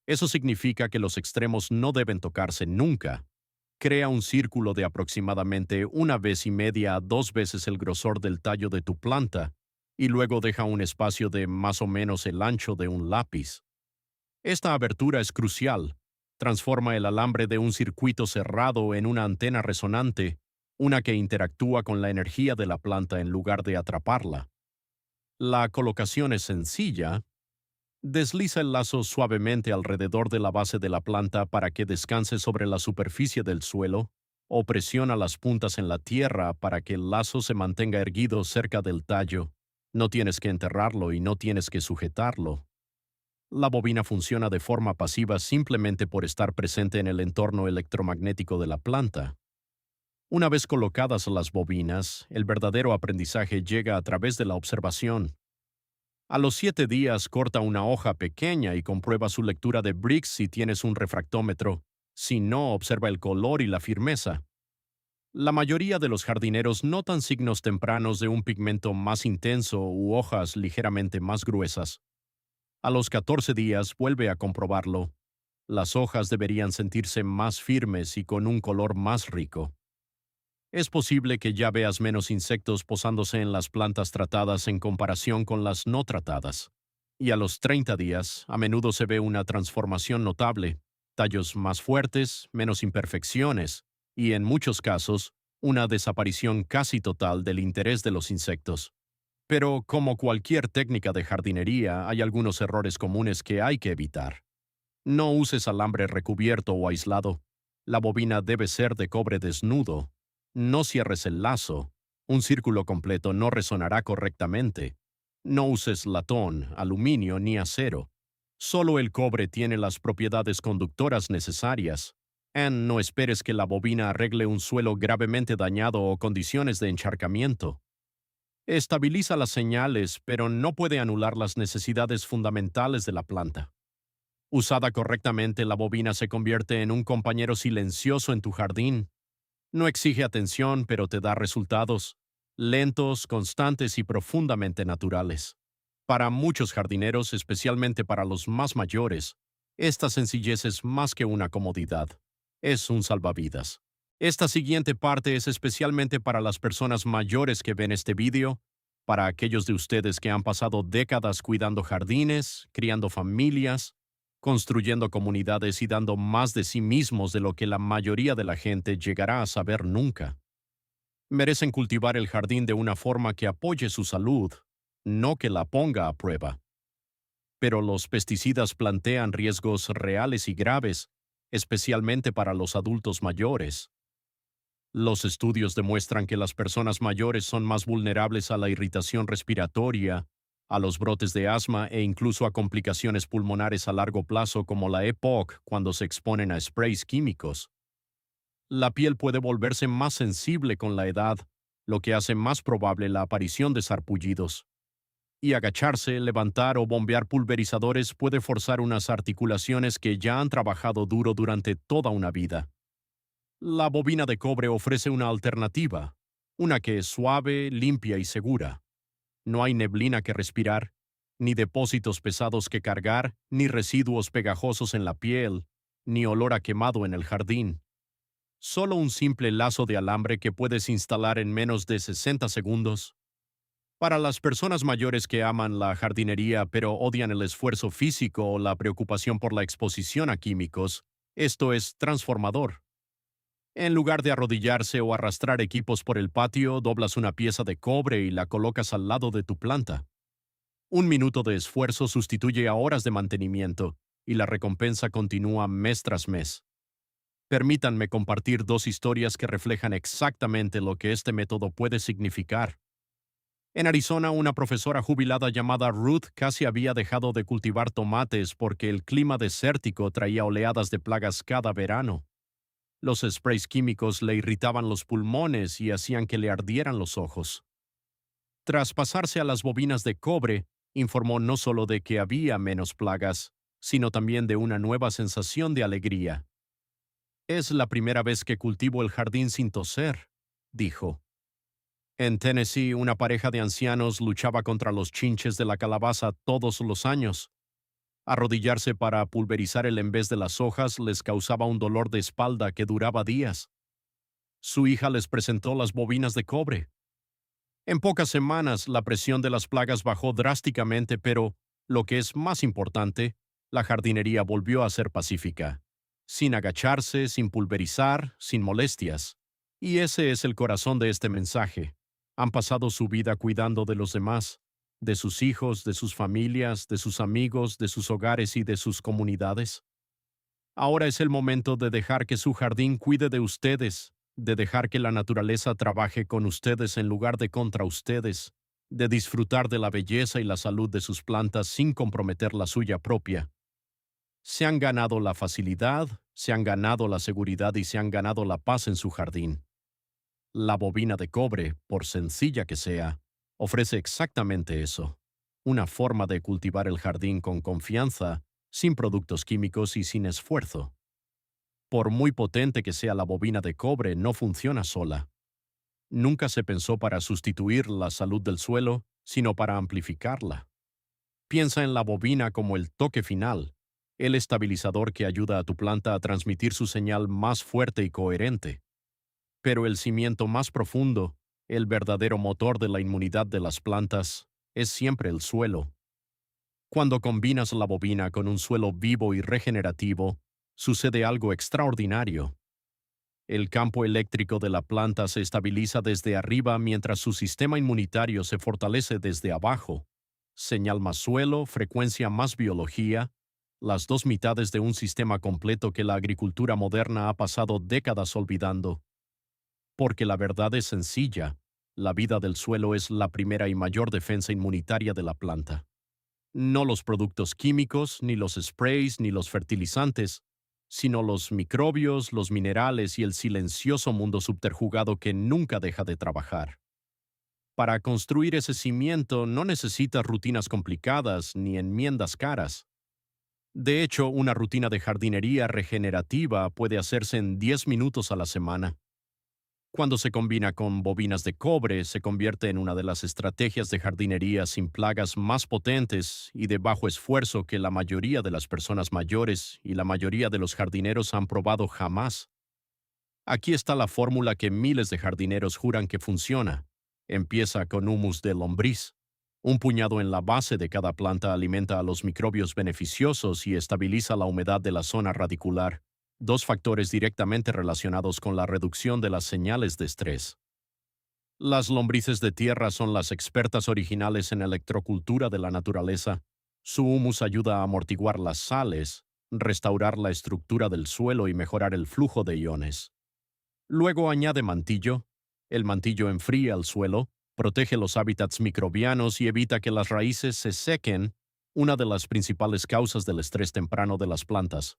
Eso significa que los extremos no deben tocarse nunca. Crea un círculo de aproximadamente 1,5 a 2 veces el grosor del tallo de tu planta y luego deja un espacio de más o menos el ancho de un lápiz. Esta abertura es crucial. Transforma el alambre de un circuito cerrado en una antena resonante una que interactúa con la energía de la planta en lugar de atraparla. La colocación es sencilla. Desliza el lazo suavemente alrededor de la base de la planta para que descanse sobre la superficie del suelo, o presiona las puntas en la tierra para que el lazo se mantenga erguido cerca del tallo. No tienes que enterrarlo y no tienes que sujetarlo. La bobina funciona de forma pasiva simplemente por estar presente en el entorno electromagnético de la planta. Una vez colocadas las bobinas, el verdadero aprendizaje llega a través de la observación. A los 7 días corta una hoja pequeña y comprueba su lectura de Briggs si tienes un refractómetro. Si no, observa el color y la firmeza. La mayoría de los jardineros notan signos tempranos de un pigmento más intenso u hojas ligeramente más gruesas. A los 14 días vuelve a comprobarlo. Las hojas deberían sentirse más firmes y con un color más rico. Es posible que ya veas menos insectos posándose en las plantas tratadas en comparación con las no tratadas. Y a los 30 días, a menudo se ve una transformación notable, tallos más fuertes, menos imperfecciones, y en muchos casos, una desaparición casi total del interés de los insectos. Pero como cualquier técnica de jardinería, hay algunos errores comunes que hay que evitar. No uses alambre recubierto o aislado. La bobina debe ser de cobre desnudo. No cierres el lazo. Un círculo completo no resonará correctamente. No uses latón, aluminio ni acero. Solo el cobre tiene las propiedades conductoras necesarias. No esperes que la bobina arregle un suelo gravemente dañado o condiciones de encharcamiento. Estabiliza las señales, pero no puede anular las necesidades fundamentales de la planta. Usada correctamente, la bobina se convierte en un compañero silencioso en tu jardín. No exige atención, pero te da resultados, lentos, constantes y profundamente naturales. Para muchos jardineros, especialmente para los más mayores, esta sencillez es más que una comodidad. Es un salvavidas. Esta siguiente parte es especialmente para las personas mayores que ven este vídeo, para aquellos de ustedes que han pasado décadas cuidando jardines, criando familias, construyendo comunidades y dando más de sí mismos de lo que la mayoría de la gente llegará a saber nunca. Merecen cultivar el jardín de una forma que apoye su salud, no que la ponga a prueba. Pero los pesticidas plantean riesgos reales y graves, especialmente para los adultos mayores. Los estudios demuestran que las personas mayores son más vulnerables a la irritación respiratoria, a los brotes de asma e incluso a complicaciones pulmonares a largo plazo como la EPOC cuando se exponen a sprays químicos. La piel puede volverse más sensible con la edad, lo que hace más probable la aparición de sarpullidos. Y agacharse, levantar o bombear pulverizadores puede forzar unas articulaciones que ya han trabajado duro durante toda una vida. La bobina de cobre ofrece una alternativa, una que es suave, limpia y segura. No hay neblina que respirar, ni depósitos pesados que cargar, ni residuos pegajosos en la piel, ni olor a quemado en el jardín. Solo un simple lazo de alambre que puedes instalar en menos de 60 segundos. Para las personas mayores que aman la jardinería pero odian el esfuerzo físico o la preocupación por la exposición a químicos, esto es transformador. En lugar de arrodillarse o arrastrar equipos por el patio, doblas una pieza de cobre y la colocas al lado de tu planta. Un minuto de esfuerzo sustituye a horas de mantenimiento, y la recompensa continúa mes tras mes. Permítanme compartir dos historias que reflejan exactamente lo que este método puede significar. En Arizona, una profesora jubilada llamada Ruth casi había dejado de cultivar tomates porque el clima desértico traía oleadas de plagas cada verano. Los sprays químicos le irritaban los pulmones y hacían que le ardieran los ojos. Tras pasarse a las bobinas de cobre, informó no solo de que había menos plagas, sino también de una nueva sensación de alegría. Es la primera vez que cultivo el jardín sin toser, dijo. En Tennessee, una pareja de ancianos luchaba contra los chinches de la calabaza todos los años. Arrodillarse para pulverizar el en vez de las hojas les causaba un dolor de espalda que duraba días. Su hija les presentó las bobinas de cobre. En pocas semanas, la presión de las plagas bajó drásticamente, pero, lo que es más importante, la jardinería volvió a ser pacífica. Sin agacharse, sin pulverizar, sin molestias. Y ese es el corazón de este mensaje. Han pasado su vida cuidando de los demás, de sus hijos, de sus familias, de sus amigos, de sus hogares y de sus comunidades. Ahora es el momento de dejar que su jardín cuide de ustedes, de dejar que la naturaleza trabaje con ustedes en lugar de contra ustedes, de disfrutar de la belleza y la salud de sus plantas sin comprometer la suya propia. Se han ganado la facilidad, se han ganado la seguridad y se han ganado la paz en su jardín. La bobina de cobre, por sencilla que sea, ofrece exactamente eso. Una forma de cultivar el jardín con confianza, sin productos químicos y sin esfuerzo. Por muy potente que sea la bobina de cobre, no funciona sola. Nunca se pensó para sustituir la salud del suelo, sino para amplificarla. Piensa en la bobina como el toque final, el estabilizador que ayuda a tu planta a transmitir su señal más fuerte y coherente. Pero el cimiento más profundo, el verdadero motor de la inmunidad de las plantas, es siempre el suelo. Cuando combinas la bobina con un suelo vivo y regenerativo, sucede algo extraordinario. El campo eléctrico de la planta se estabiliza desde arriba mientras su sistema inmunitario se fortalece desde abajo. Señal más suelo, frecuencia más biología, las dos mitades de un sistema completo que la agricultura moderna ha pasado décadas olvidando. Porque la verdad es sencilla, la vida del suelo es la primera y mayor defensa inmunitaria de la planta. No los productos químicos, ni los sprays, ni los fertilizantes, sino los microbios, los minerales y el silencioso mundo subterjugado que nunca deja de trabajar. Para construir ese cimiento no necesitas rutinas complicadas ni enmiendas caras. De hecho, una rutina de jardinería regenerativa puede hacerse en 10 minutos a la semana. Cuando se combina con bobinas de cobre, se convierte en una de las estrategias de jardinería sin plagas más potentes y de bajo esfuerzo que la mayoría de las personas mayores y la mayoría de los jardineros han probado jamás. Aquí está la fórmula que miles de jardineros juran que funciona. Empieza con humus de lombriz. Un puñado en la base de cada planta alimenta a los microbios beneficiosos y estabiliza la humedad de la zona radicular, dos factores directamente relacionados con la reducción de las señales de estrés. Las lombrices de tierra son las expertas originales en electrocultura de la naturaleza. Su humus ayuda a amortiguar las sales, restaurar la estructura del suelo y mejorar el flujo de iones. Luego añade mantillo. El mantillo enfría el suelo, protege los hábitats microbianos y evita que las raíces se sequen, una de las principales causas del estrés temprano de las plantas.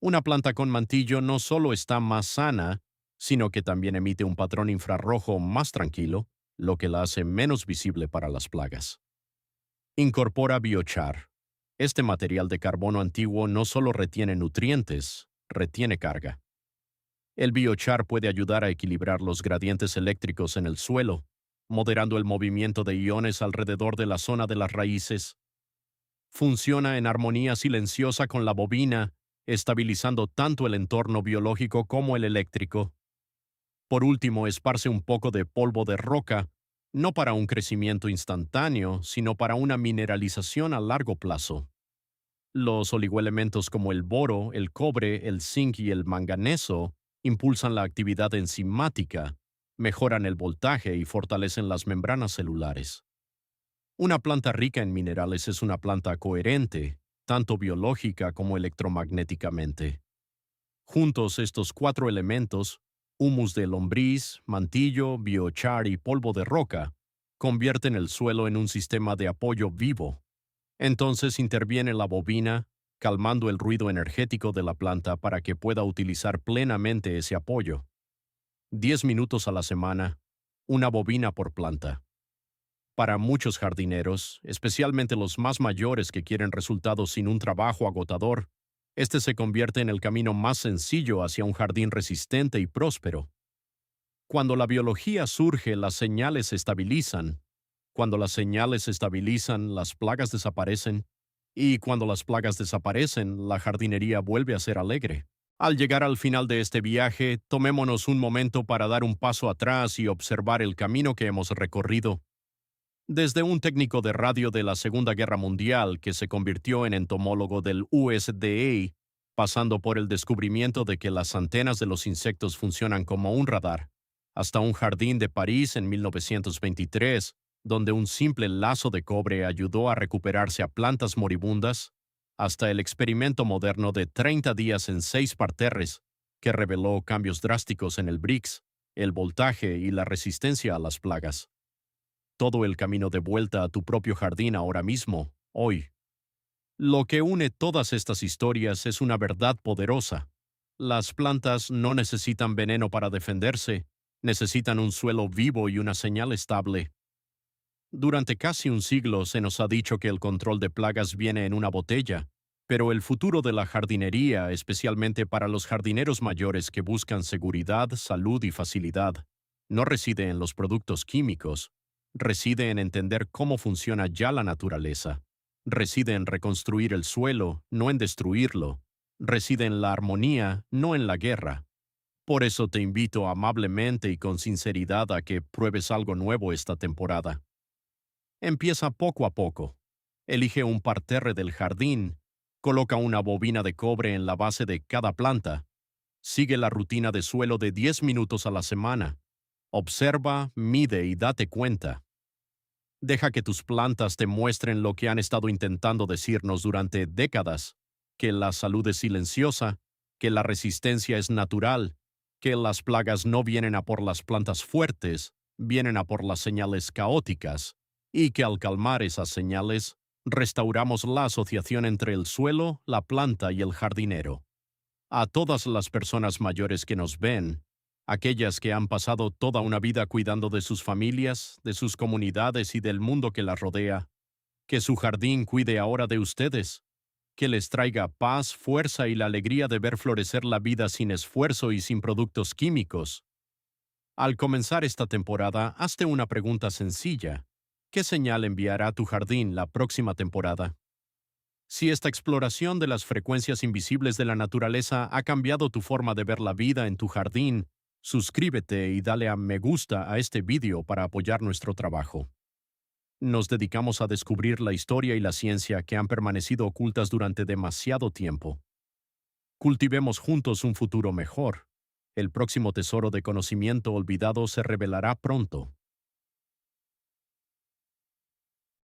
Una planta con mantillo no solo está más sana, sino que también emite un patrón infrarrojo más tranquilo, lo que la hace menos visible para las plagas. Incorpora biochar. Este material de carbono antiguo no solo retiene nutrientes, retiene carga. El biochar puede ayudar a equilibrar los gradientes eléctricos en el suelo, moderando el movimiento de iones alrededor de la zona de las raíces. Funciona en armonía silenciosa con la bobina, estabilizando tanto el entorno biológico como el eléctrico. Por último, esparce un poco de polvo de roca, no para un crecimiento instantáneo, sino para una mineralización a largo plazo. Los oligoelementos como el boro, el cobre, el zinc y el manganeso impulsan la actividad enzimática, mejoran el voltaje y fortalecen las membranas celulares. Una planta rica en minerales es una planta coherente, tanto biológica como electromagnéticamente. Juntos estos cuatro elementos, humus de lombriz, mantillo, biochar y polvo de roca, convierten el suelo en un sistema de apoyo vivo. Entonces interviene la bobina, calmando el ruido energético de la planta para que pueda utilizar plenamente ese apoyo. 10 minutos a la semana, una bobina por planta. Para muchos jardineros, especialmente los más mayores que quieren resultados sin un trabajo agotador, este se convierte en el camino más sencillo hacia un jardín resistente y próspero. Cuando la biología surge, las señales se estabilizan. Cuando las señales se estabilizan, las plagas desaparecen. Y cuando las plagas desaparecen, la jardinería vuelve a ser alegre. Al llegar al final de este viaje, tomémonos un momento para dar un paso atrás y observar el camino que hemos recorrido. Desde un técnico de radio de la Segunda Guerra Mundial que se convirtió en entomólogo del USDA, pasando por el descubrimiento de que las antenas de los insectos funcionan como un radar, hasta un jardín de París en 1923, donde un simple lazo de cobre ayudó a recuperarse a plantas moribundas, hasta el experimento moderno de 30 días en 6 parterres, que reveló cambios drásticos en el Brix, el voltaje y la resistencia a las plagas. Todo el camino de vuelta a tu propio jardín ahora mismo, hoy. Lo que une todas estas historias es una verdad poderosa. Las plantas no necesitan veneno para defenderse, necesitan un suelo vivo y una señal estable. Durante casi un siglo se nos ha dicho que el control de plagas viene en una botella, pero el futuro de la jardinería, especialmente para los jardineros mayores que buscan seguridad, salud y facilidad, no reside en los productos químicos, reside en entender cómo funciona ya la naturaleza, reside en reconstruir el suelo, no en destruirlo, reside en la armonía, no en la guerra. Por eso te invito amablemente y con sinceridad a que pruebes algo nuevo esta temporada. Empieza poco a poco. Elige un parterre del jardín, coloca una bobina de cobre en la base de cada planta, sigue la rutina de suelo de 10 minutos a la semana, observa, mide y date cuenta. Deja que tus plantas te muestren lo que han estado intentando decirnos durante décadas, que la salud es silenciosa, que la resistencia es natural, que las plagas no vienen a por las plantas fuertes, vienen a por las señales caóticas, y que al calmar esas señales, restauramos la asociación entre el suelo, la planta y el jardinero. A todas las personas mayores que nos ven, aquellas que han pasado toda una vida cuidando de sus familias, de sus comunidades y del mundo que las rodea, que su jardín cuide ahora de ustedes, que les traiga paz, fuerza y la alegría de ver florecer la vida sin esfuerzo y sin productos químicos. Al comenzar esta temporada, hazte una pregunta sencilla. ¿Qué señal enviará tu jardín la próxima temporada? Si esta exploración de las frecuencias invisibles de la naturaleza ha cambiado tu forma de ver la vida en tu jardín, suscríbete y dale a me gusta a este vídeo para apoyar nuestro trabajo. Nos dedicamos a descubrir la historia y la ciencia que han permanecido ocultas durante demasiado tiempo. Cultivemos juntos un futuro mejor. El próximo tesoro de conocimiento olvidado se revelará pronto.